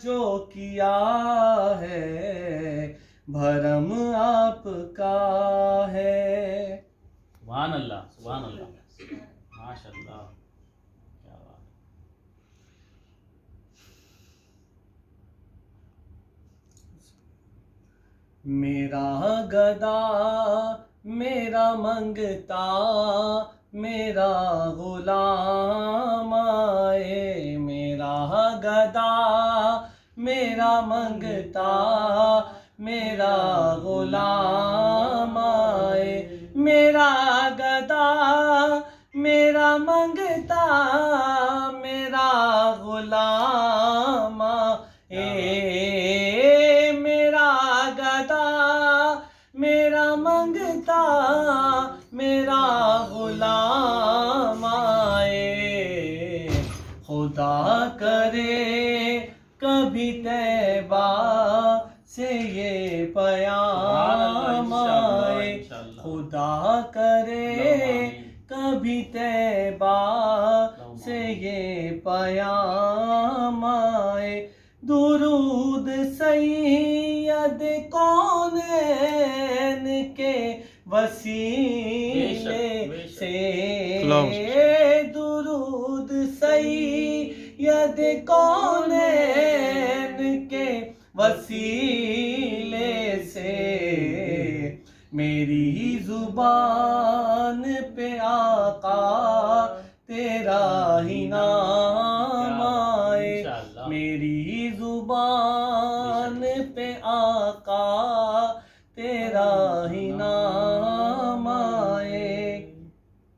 جو کیا ہے بھرم آپ کا ہے. سبحان اللہ سبحان اللہ ماشاء اللہ کیا بات. میرا گدا میرا منگتا میرا غلام آئے. میرا گدا میرا منگتا میرا غلام آئے. میرا گدا میرا منگتا میرا غلام آئے. میرا گدا میرا منگتا میرا غلام آئے. خدا کرے کبھی طیبہ سے یہ پیام آئے. خدا کرے کبھی طیبہ سے یہ پیام آئے. درود سید کونین کے وسیلے سے. درود سید کونین کے وسیلے سے. میری زبان پہ آقا تیرا ہی نام